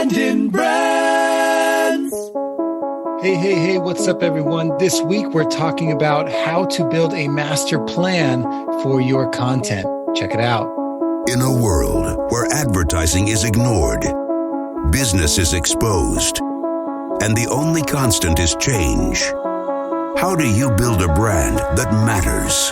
Brandon Brands. Hey, what's up, everyone? This week, we're talking about how to build a master plan for your content. Check it out. In a world where advertising is ignored, business is exposed, and the only constant is change, how do you build a brand that matters?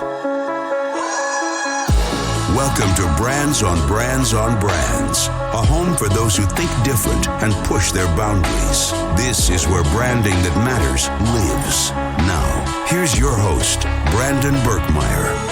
Welcome to Brands on Brands on Brands, a home for those who think different and push their boundaries. This is where branding that matters lives. Now, here's your host, Brandon Birkmeyer.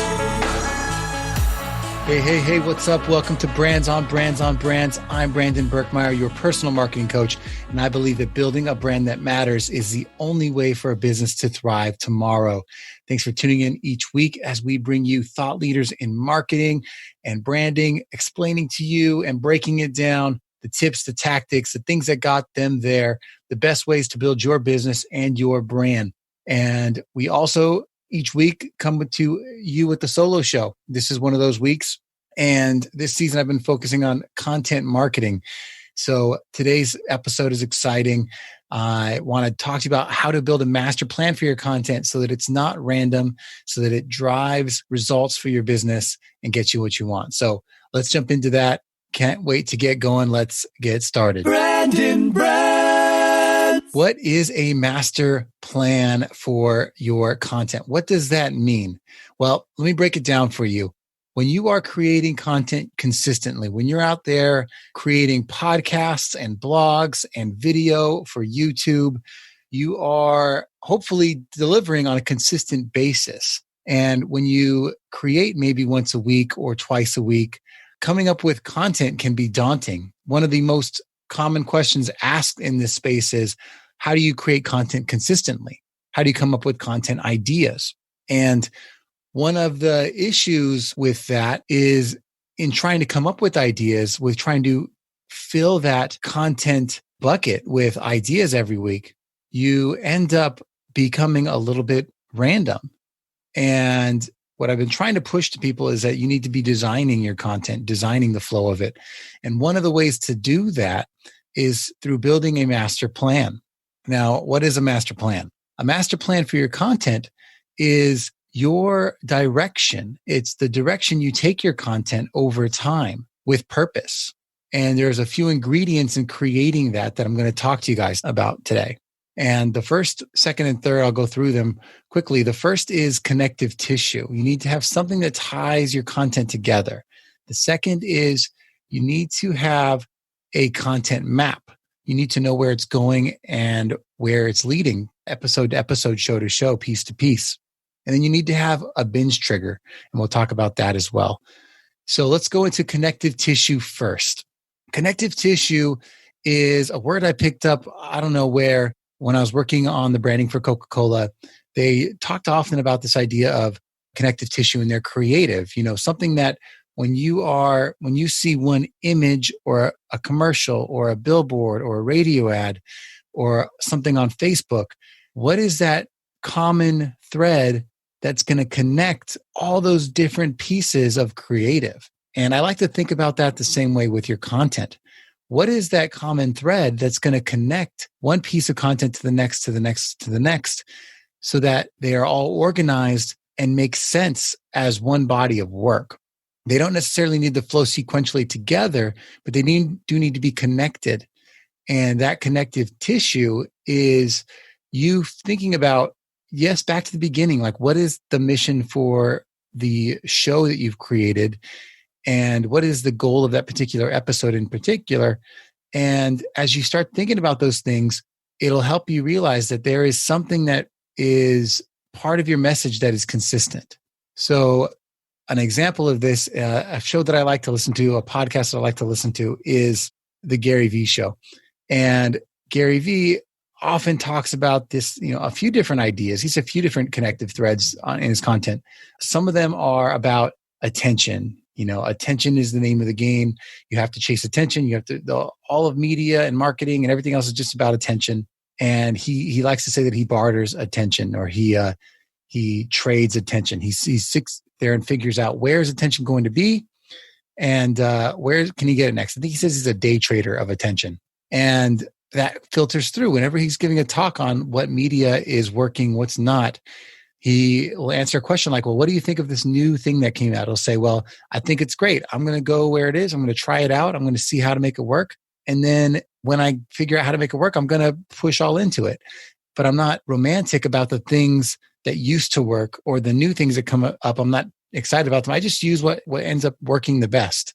Hey, what's up? Welcome to Brands on Brands on Brands. I'm Brandon Birkmeyer, your personal marketing coach, and I believe that building a brand that matters is the only way for a business to thrive tomorrow. Thanks for tuning in each week as we bring you thought leaders in marketing and branding, explaining to you and breaking it down, the tips, the tactics, the things that got them there, the best ways to build your business and your brand. And we also each week come to you with the solo show. This is one of those weeks. And this season, I've been focusing on content marketing. So today's episode is exciting. I want to talk to you about how to build a master plan for your content so that it's not random, so that it drives results for your business and gets you what you want. So let's jump into that. Can't wait to get going. Let's get started. Brandon Brands. What is a master plan for your content? What does that mean? Well, let me break it down for you. When you are creating content consistently, when you're out there creating podcasts and blogs and video for YouTube, you are hopefully delivering on a consistent basis. And when you create maybe once a week or twice a week, coming up with content can be daunting. One of the most common questions asked in this space is, how do you create content consistently? How do you come up with content ideas? And one of the issues with that is in trying to come up with ideas, with trying to fill that content bucket with ideas every week, you end up becoming a little bit random. And what I've been trying to push to people is that you need to be designing your content, designing the flow of it. And one of the ways to do that is through building a master plan. Now, what is a master plan? A master plan for your content is your direction. It's the direction you take your content over time with purpose. And there's a few ingredients in creating that I'm going to talk to you guys about today. And the first, second, and third, I'll go through them quickly. The first is connective tissue. You need to have something that ties your content together. The second is you need to have a content map. You need to know where it's going and where it's leading, episode to episode, show to show, piece to piece. And then you need to have a binge trigger, and we'll talk about that as well. So let's go into connective tissue first. Connective tissue is a word I picked up, I don't know where, when I was working on the branding for Coca-Cola. They talked often about this idea of connective tissue in their creative, something that when you see one image or a commercial or a billboard or a radio ad or something on Facebook, what is that common thread that's going to connect all those different pieces of creative? And I like to think about that the same way with your content. What is that common thread that's going to connect one piece of content to the next, to the next, to the next, so that they are all organized and make sense as one body of work? They don't necessarily need to flow sequentially together, but they do need to be connected. And that connective tissue is you thinking about, yes, back to the beginning, like what is the mission for the show that you've created? And what is the goal of that particular episode in particular? And as you start thinking about those things, it'll help you realize that there is something that is part of your message that is consistent. So an example of this, a show that I like to listen to, a podcast that I like to listen to, is the Gary Vee Show. And Gary Vee often talks about this, a few different ideas. He's a few different connective threads in his content. Some of them are about attention. Attention is the name of the game. You have to chase attention. You have to, all of media and marketing and everything else is just about attention. And he likes to say that he barters attention, or he trades attention. He sits there and figures out where's attention going to be and where can he get it next. I think he says he's a day trader of attention. And that filters through whenever he's giving a talk on what media is working, what's not. He will answer a question like, well, what do you think of this new thing that came out? He'll say, well, I think it's great. I'm going to go where it is. I'm going to try it out. I'm going to see how to make it work. And then when I figure out how to make it work, I'm going to push all into it. But I'm not romantic about the things that used to work or the new things that come up. I'm not excited about them. I just use what ends up working the best,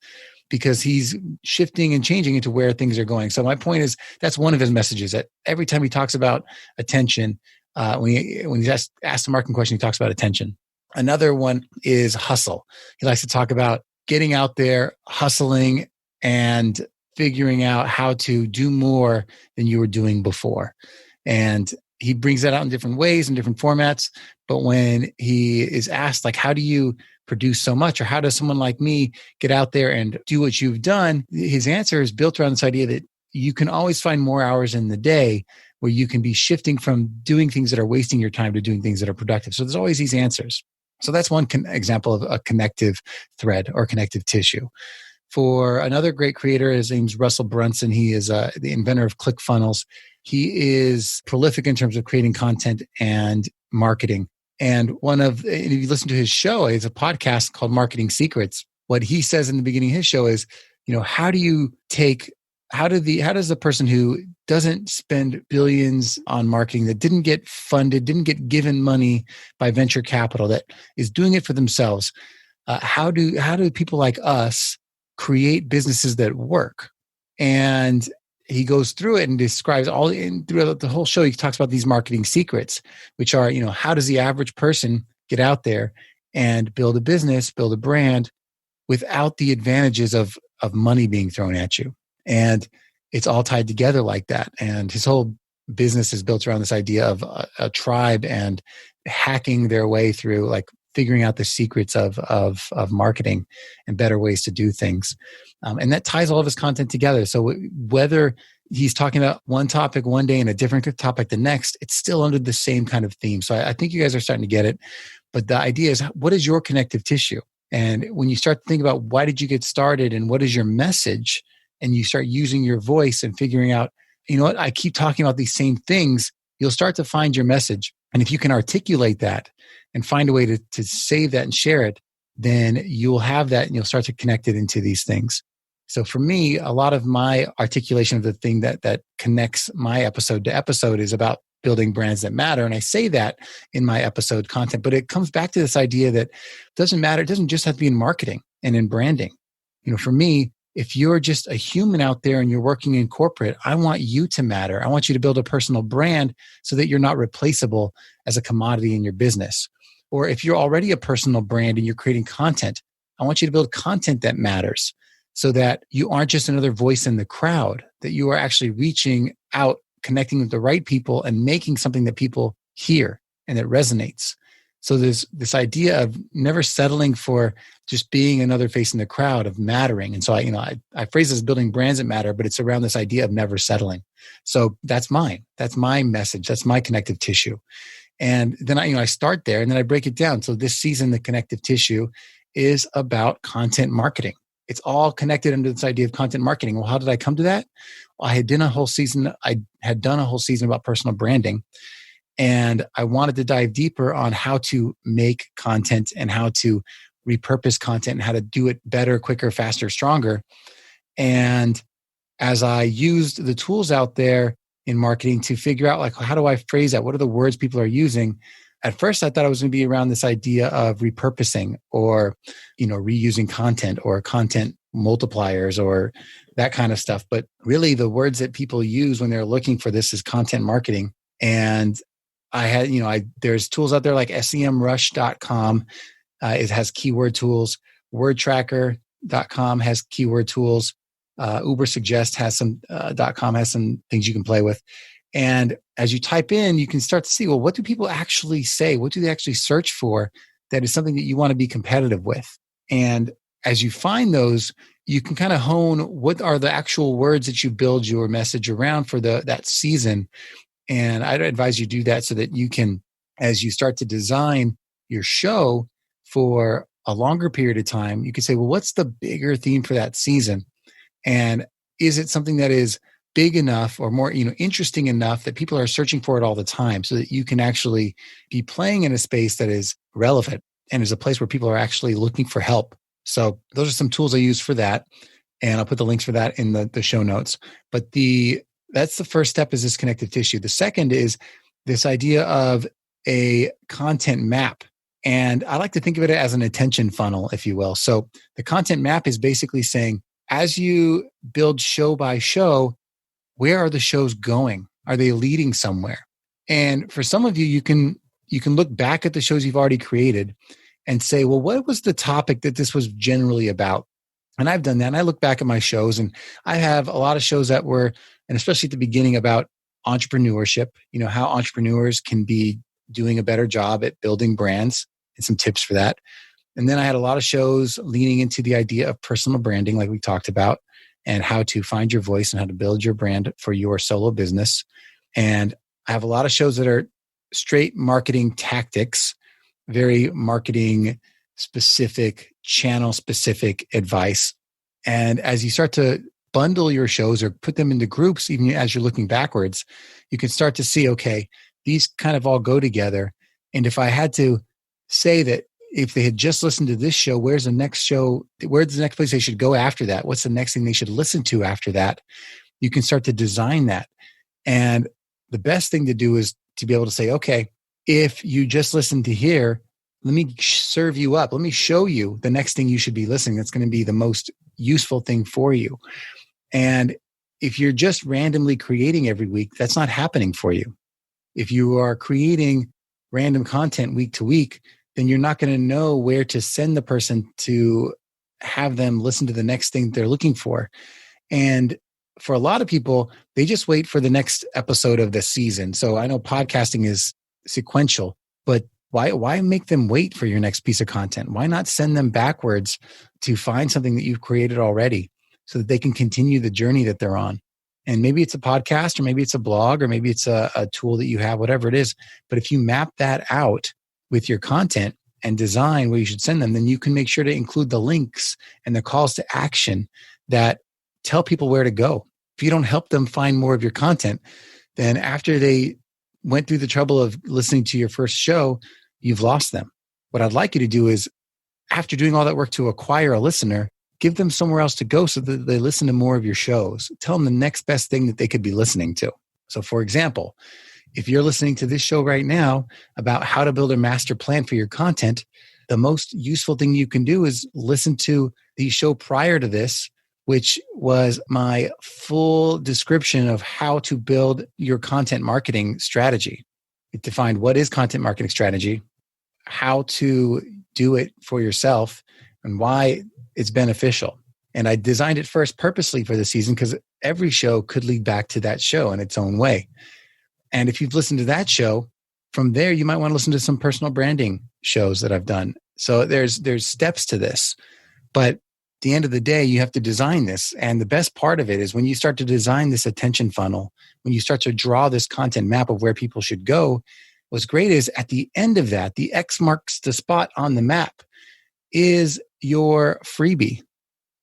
because he's shifting and changing into where things are going. So my point is, that's one of his messages, that every time he talks about attention, when he's asked the marketing question, he talks about attention. Another one is hustle. He likes to talk about getting out there, hustling, and figuring out how to do more than you were doing before. And he brings that out in different ways and different formats. But when he is asked, like, how do you produce so much, or how does someone like me get out there and do what you've done? His answer is built around this idea that you can always find more hours in the day where you can be shifting from doing things that are wasting your time to doing things that are productive. So there's always these answers. So that's one example of a connective thread or connective tissue. For another great creator, his name's Russell Brunson. He is the inventor of ClickFunnels. He is prolific in terms of creating content and marketing. And if you listen to his show, it's a podcast called Marketing Secrets. What he says in the beginning of his show is, how does the person who doesn't spend billions on marketing, that didn't get funded, didn't get given money by venture capital, that is doing it for themselves, how do people like us create businesses that work? And he goes through it and describes throughout the whole show. He talks about these marketing secrets, which are, how does the average person get out there and build a business, build a brand without the advantages of money being thrown at you? And it's all tied together like that. And his whole business is built around this idea of a tribe and hacking their way through, like, figuring out the secrets of marketing and better ways to do things. And that ties all of his content together. So whether he's talking about one topic one day and a different topic the next, it's still under the same kind of theme. So I think you guys are starting to get it. But the idea is, what is your connective tissue? And when you start to think about why did you get started and what is your message, and you start using your voice and figuring out, I keep talking about these same things, you'll start to find your message. And if you can articulate that and find a way to save that and share it, then you'll have that and you'll start to connect it into these things. So for me, a lot of my articulation of the thing that connects my episode to episode is about building brands that matter. And I say that in my episode content, but it comes back to this idea that it doesn't matter. It doesn't just have to be in marketing and in branding. For me, if you're just a human out there and you're working in corporate, I want you to matter. I want you to build a personal brand so that you're not replaceable as a commodity in your business. Or if you're already a personal brand and you're creating content, I want you to build content that matters so that you aren't just another voice in the crowd, that you are actually reaching out, connecting with the right people and making something that people hear and that resonates. So there's this idea of never settling for just being another face in the crowd, of mattering. And so I phrase this as building brands that matter, but it's around this idea of never settling. So that's mine. That's my message. That's my connective tissue. And then I start there and then I break it down. So this season, the connective tissue is about content marketing. It's all connected under this idea of content marketing. Well, how did I come to that? Well, I had done a whole season about personal branding. And I wanted to dive deeper on how to make content and how to repurpose content and how to do it better, quicker, faster, stronger. And as I used the tools out there in marketing to figure out, like, how do I phrase that? What are the words people are using? At first, I thought it was going to be around this idea of repurposing or, reusing content or content multipliers or that kind of stuff. But really the words that people use when they're looking for this is content marketing. And I had, there's tools out there like semrush.com. It has keyword tools. Wordtracker.com has keyword tools. Ubersuggest has some, .com has some things you can play with. And as you type in, you can start to see, well, what do people actually say? What do they actually search for that is something that you want to be competitive with? And as you find those, you can kind of hone what are the actual words that you build your message around for that season. And I'd advise you do that so that you can, as you start to design your show for a longer period of time, you can say, well, what's the bigger theme for that season? And is it something that is big enough or more, interesting enough that people are searching for it all the time, so that you can actually be playing in a space that is relevant and is a place where people are actually looking for help. So those are some tools I use for that. And I'll put the links for that in the show notes. But that's the first step, is this connective tissue. The second is this idea of a content map. And I like to think of it as an attention funnel, if you will. So the content map is basically saying, as you build show by show, where are the shows going? Are they leading somewhere? And for some of you, you can look back at the shows you've already created and say, well, what was the topic that this was generally about? And I've done that. And I look back at my shows, and I have a lot of shows that were, and especially at the beginning, about entrepreneurship, how entrepreneurs can be doing a better job at building brands, and some tips for that. And then I had a lot of shows leaning into the idea of personal branding, like we talked about, and how to find your voice and how to build your brand for your solo business. And I have a lot of shows that are straight marketing tactics, very marketing specific, channel specific advice. And as you start to bundle your shows or put them into groups, even as you're looking backwards, you can start to see, okay, these kind of all go together. And if I had to say that, if they had just listened to this show, where's the next show? Where's the next place they should go after that? What's the next thing they should listen to after that? You can start to design that. And the best thing to do is to be able to say, okay, if you just listen to here, let me serve you up. Let me show you the next thing you should be listening. That's going to be the most useful thing for you. And if you're just randomly creating every week, that's not happening for you. If you are creating random content week to week, then you're not going to know where to send the person to have them listen to the next thing they're looking for. And for a lot of people, they just wait for the next episode of the season. So I know podcasting is sequential, but why make them wait for your next piece of content? Why not send them backwards to find something that you've created already so that they can continue the journey that they're on? And maybe it's a podcast, or maybe it's a blog, or maybe it's a tool that you have, whatever it is. But if you map that out with your content and design where you should send them, then you can make sure to include the links and the calls to action that tell people where to go. If you don't help them find more of your content, then after they went through the trouble of listening to your first show, you've lost them. What I'd like you to do is, after doing all that work to acquire a listener, give them somewhere else to go so that they listen to more of your shows. Tell them the next best thing that they could be listening to. So for example, if you're listening to this show right now about how to build a master plan for your content, the most useful thing you can do is listen to the show prior to this, which was my full description of how to build your content marketing strategy. It defined what is content marketing strategy, how to do it for yourself, and why it's beneficial. And I designed it first purposely for the season because every show could lead back to that show in its own way. And if you've listened to that show, from there, you might want to listen to some personal branding shows that I've done. So there's steps to this. But at the end of the day, you have to design this. And the best part of it is when you start to design this attention funnel, when you start to draw this content map of where people should go, what's great is at the end of that, the X marks the spot on the map is your freebie,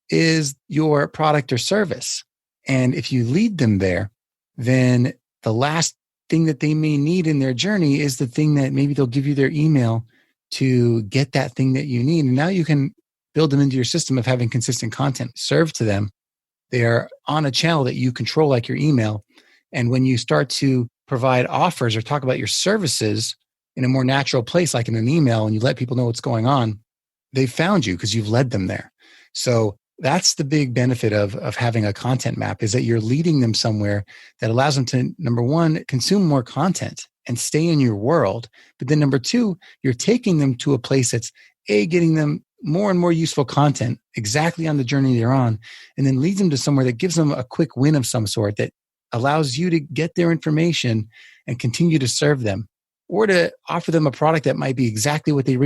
is your product or service. And if you lead them there, then the last thing that they may need in their journey is the thing that maybe they'll give you their email to get that thing that you need. And now you can build them into your system of having consistent content served to them. They are on a channel that you control, like your email. And when you start to provide offers or talk about your services in a more natural place, like in an email, and you let people know what's going on, they found you because you've led them there. So that's the big benefit of having a content map, is that you're leading them somewhere that allows them to, number one, consume more content and stay in your world. But then number two, you're taking them to a place that's getting them more and more useful content exactly on the journey they're on, and then leads them to somewhere that gives them a quick win of some sort that allows you to get their information and continue to serve them, or to offer them a product that might be exactly what they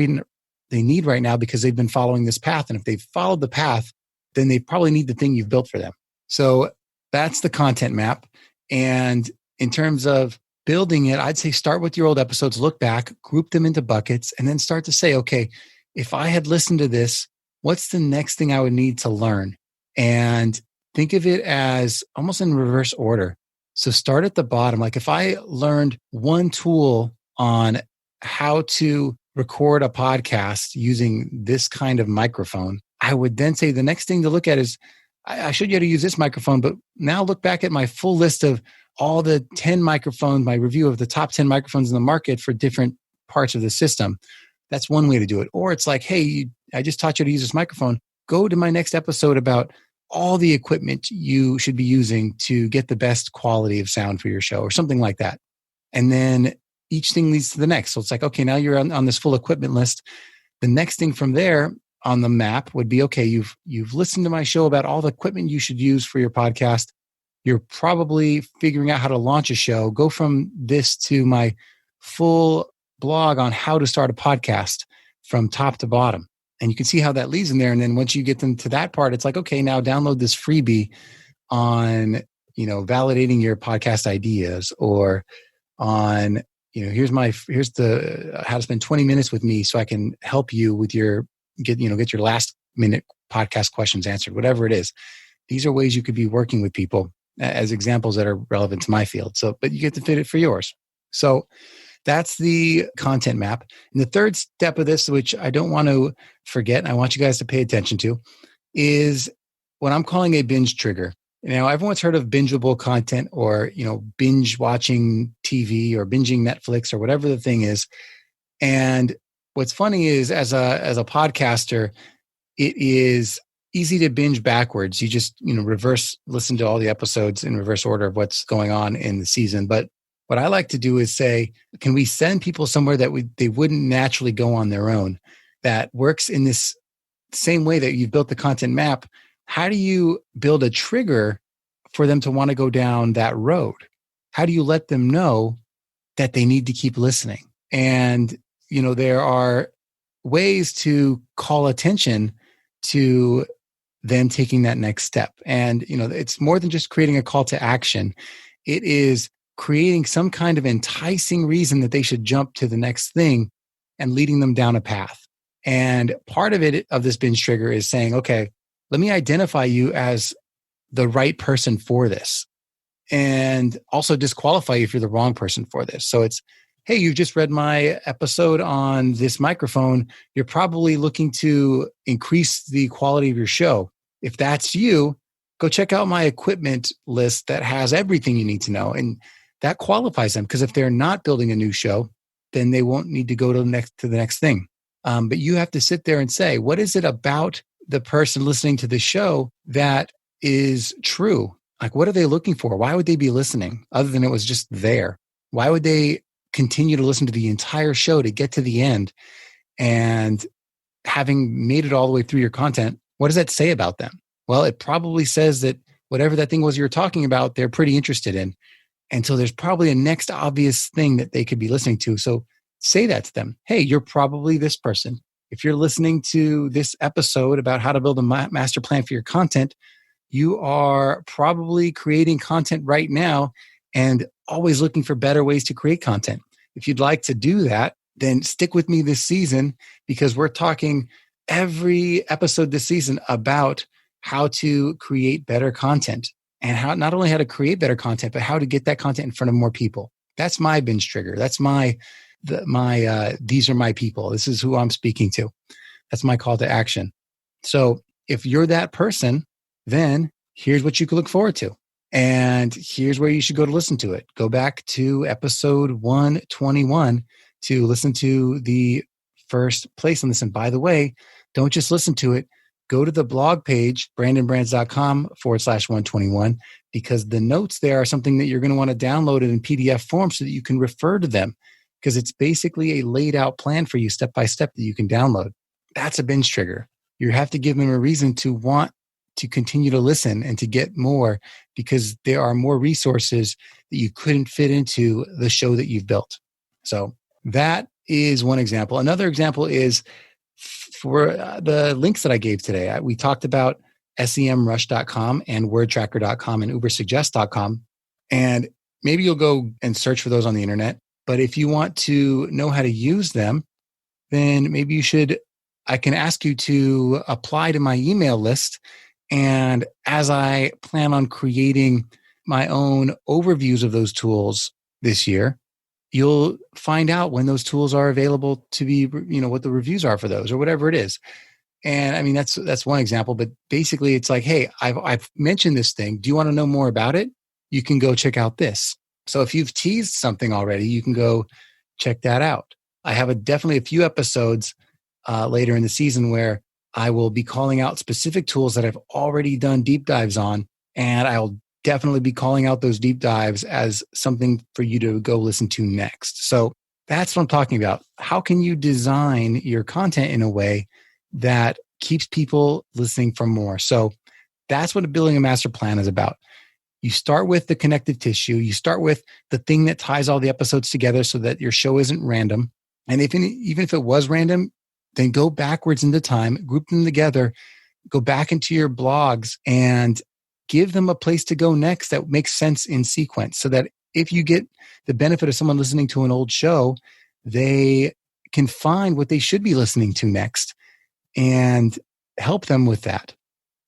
need right now because they've been following this path. And if they've followed the path, then they probably need the thing you've built for them. So that's the content map. And in terms of building it, I'd say start with your old episodes, look back, group them into buckets, and then start to say, okay, if I had listened to this, what's the next thing I would need to learn? And think of it as almost in reverse order. So start at the bottom. Like if I learned one tool on how to record a podcast using this kind of microphone, I would then say the next thing to look at is I showed you how to use this microphone, but now look back at my full list of all the 10 microphones, my review of the top 10 microphones in the market for different parts of the system. That's one way to do it. Or it's like, hey, I just taught you to use this microphone. Go to my next episode about all the equipment you should be using to get the best quality of sound for your show or something like that. And then each thing leads to the next. So it's like, okay, now you're on this full equipment list. The next thing from there on the map would be, okay, you've listened to my show about all the equipment you should use for your podcast. You're probably figuring out how to launch a show. Go from this to my full blog on how to start a podcast from top to bottom. And you can see how that leads in there. And then once you get them to that part, it's like, okay, now download this freebie on, validating your podcast ideas, or on, here's the how to spend 20 minutes with me so I can help you with get your last minute podcast questions answered, whatever it is. These are ways you could be working with people as examples that are relevant to my field. So, but you get to fit it for yours. So that's the content map. And the third step of this, which I don't want to forget, and I want you guys to pay attention to, is what I'm calling a binge trigger. Now, everyone's heard of bingeable content, or, binge watching TV or binging Netflix or whatever the thing is. And what's funny is as a podcaster, it is easy to binge backwards. You just, reverse listen to all the episodes in reverse order of what's going on in the season. But what I like to do is say, can we send people somewhere that they wouldn't naturally go on their own, that works in this same way that you've built the content map? How do you build a trigger for them to want to go down that road? How do you let them know that they need to keep listening? And, there are ways to call attention to them taking that next step. And, it's more than just creating a call to action. It is creating some kind of enticing reason that they should jump to the next thing and leading them down a path. And part of this binge trigger is saying, okay, let me identify you as the right person for this, and also disqualify you if you're the wrong person for this. So it's, hey, you just read my episode on this microphone. You're probably looking to increase the quality of your show. If that's you, go check out my equipment list that has everything you need to know. And that qualifies them, because if they're not building a new show, then they won't need to go to the next thing. But you have to sit there and say, what is it about the person listening to the show that is true? Like, what are they looking for? Why would they be listening other than it was just there? Why would they continue to listen to the entire show to get to the end? And having made it all the way through your content, what does that say about them? Well, it probably says that whatever that thing was you're talking about, they're pretty interested in. And so there's probably a next obvious thing that they could be listening to. So say that to them. Hey, you're probably this person. If you're listening to this episode about how to build a master plan for your content, you are probably creating content right now and always looking for better ways to create content. If you'd like to do that, then stick with me this season, because we're talking every episode this season about how to create better content, and how not only how to create better content, but how to get that content in front of more people. That's my binge trigger. That's my these are my people. This is who I'm speaking to. That's my call to action. So if you're that person, then here's what you can look forward to. And here's where you should go to listen to it. Go back to episode 121 to listen to the first place on this. And by the way, don't just listen to it. Go to the blog page, brandonbrands.com/121, because the notes there are something that you're going to want to download it in PDF form so that you can refer to them, because it's basically a laid out plan for you step by step that you can download. That's a binge trigger. You have to give them a reason to want to continue to listen and to get more, because there are more resources that you couldn't fit into the show that you've built. So that is one example. Another example is for the links that I gave today. We talked about semrush.com and wordtracker.com and ubersuggest.com. And maybe you'll go and search for those on the internet. But if you want to know how to use them, then maybe I can ask you to apply to my email list. And as I plan on creating my own overviews of those tools this year, you'll find out when those tools are available to be, what the reviews are for those or whatever it is. And I mean, that's one example, but basically it's like, hey, I've mentioned this thing. Do you want to know more about it? You can go check out this. So if you've teased something already, you can go check that out. I have definitely a few episodes later in the season where I will be calling out specific tools that I've already done deep dives on. And I'll definitely be calling out those deep dives as something for you to go listen to next. So that's what I'm talking about. How can you design your content in a way that keeps people listening for more? So that's what building a master plan is about. You start with the connective tissue. You start with the thing that ties all the episodes together so that your show isn't random. And even if it was random, then go backwards into time, group them together, go back into your blogs and give them a place to go next that makes sense in sequence so that if you get the benefit of someone listening to an old show, they can find what they should be listening to next and help them with that.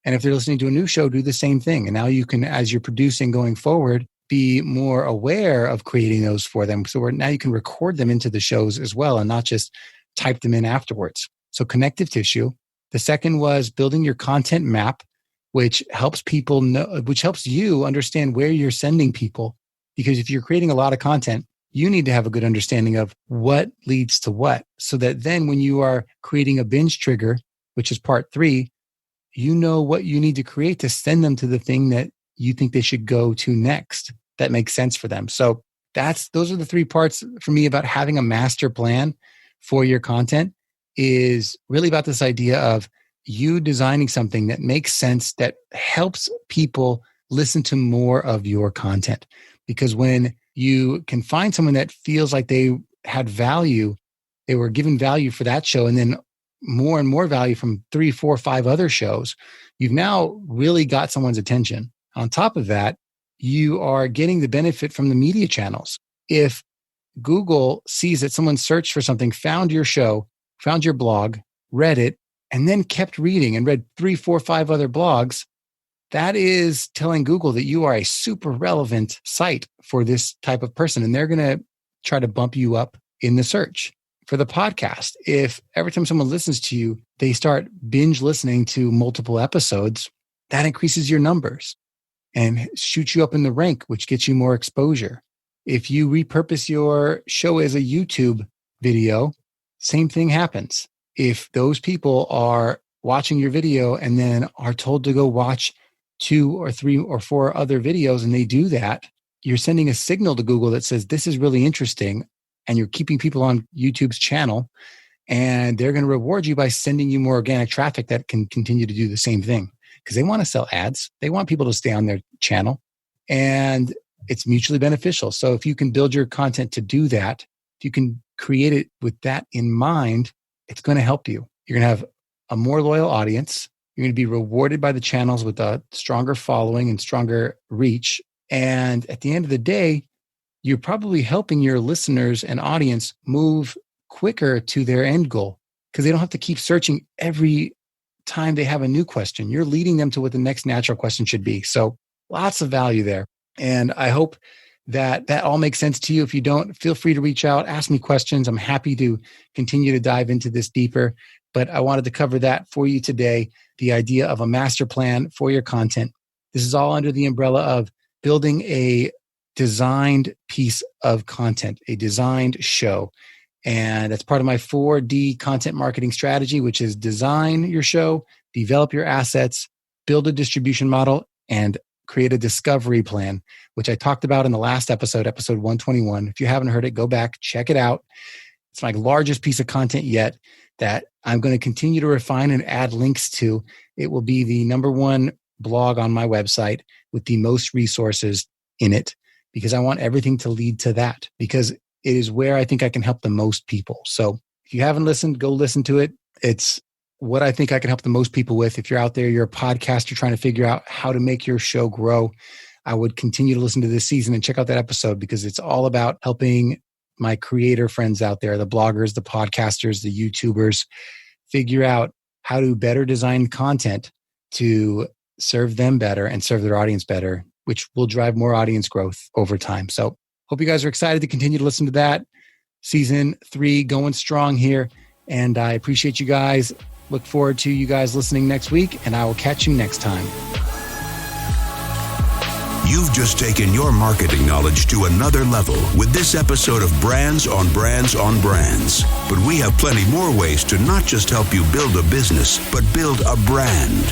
And if they're listening to a new show, do the same thing. And now you can, as you're producing going forward, be more aware of creating those for them. So now you can record them into the shows as well and not just type them in afterwards. So connective tissue. The second was building your content map, which helps people know, which helps you understand where you're sending people. Because if you're creating a lot of content, you need to have a good understanding of what leads to what. So that then when you are creating a binge trigger, which is part 3, you know what you need to create to send them to the thing that you think they should go to next. That makes sense for them. So those are the 3 parts for me about having a master plan for your content, is really about this idea of you designing something that makes sense, that helps people listen to more of your content. Because when you can find someone that feels like they had value, they were given value for that show, and then more and more value from 3, 4, 5 other shows, you've now really got someone's attention. On top of that, you are getting the benefit from the media channels. If Google sees that someone searched for something, found your show, found your blog, read it, and then kept reading and read 3, 4, 5 other blogs, that is telling Google that you are a super relevant site for this type of person. And they're going to try to bump you up in the search. For the podcast, if every time someone listens to you, they start binge listening to multiple episodes, that increases your numbers and shoots you up in the rank, which gets you more exposure. If you repurpose your show as a YouTube video, same thing happens. If those people are watching your video and then are told to go watch 2 or 3 or 4 other videos and they do that, you're sending a signal to Google that says, this is really interesting. And you're keeping people on YouTube's channel, and they're going to reward you by sending you more organic traffic that can continue to do the same thing, because they want to sell ads. They want people to stay on their channel, and it's mutually beneficial. So if you can build your content to do that, if you can create it with that in mind, it's going to help you. You're going to have a more loyal audience. You're going to be rewarded by the channels with a stronger following and stronger reach. And at the end of the day, you're probably helping your listeners and audience move quicker to their end goal, because they don't have to keep searching every time they have a new question. You're leading them to what the next natural question should be. So lots of value there. And I hope that all makes sense to you. If you don't, feel free to reach out, ask me questions. I'm happy to continue to dive into this deeper. But I wanted to cover that for you today, the idea of a master plan for your content. This is all under the umbrella of building a designed piece of content, a designed show. And that's part of my 4D content marketing strategy, which is design your show, develop your assets, build a distribution model, and create a discovery plan, which I talked about in the last episode 121. If you haven't heard it, go back, check it out. It's my largest piece of content yet that I'm going to continue to refine and add links to. It will be the #1 blog on my website with the most resources in it, because I want everything to lead to that, because it is where I think I can help the most people. So if you haven't listened, go listen to it. It's what I think I can help the most people with. If you're out there, you're a podcaster trying to figure out how to make your show grow, I would continue to listen to this season and check out that episode, because it's all about helping my creator friends out there, the bloggers, the podcasters, the YouTubers, figure out how to better design content to serve them better and serve their audience better, which will drive more audience growth over time. So hope you guys are excited to continue to listen to that. Season 3 going strong here. And I appreciate you guys. Look forward to you guys listening next week, and I will catch you next time. You've just taken your marketing knowledge to another level with this episode of Brands on Brands on Brands. But we have plenty more ways to not just help you build a business, but build a brand.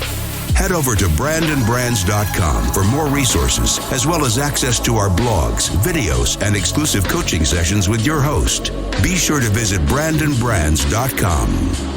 Head over to brandandbrands.com for more resources, as well as access to our blogs, videos, and exclusive coaching sessions with your host. Be sure to visit brandandbrands.com.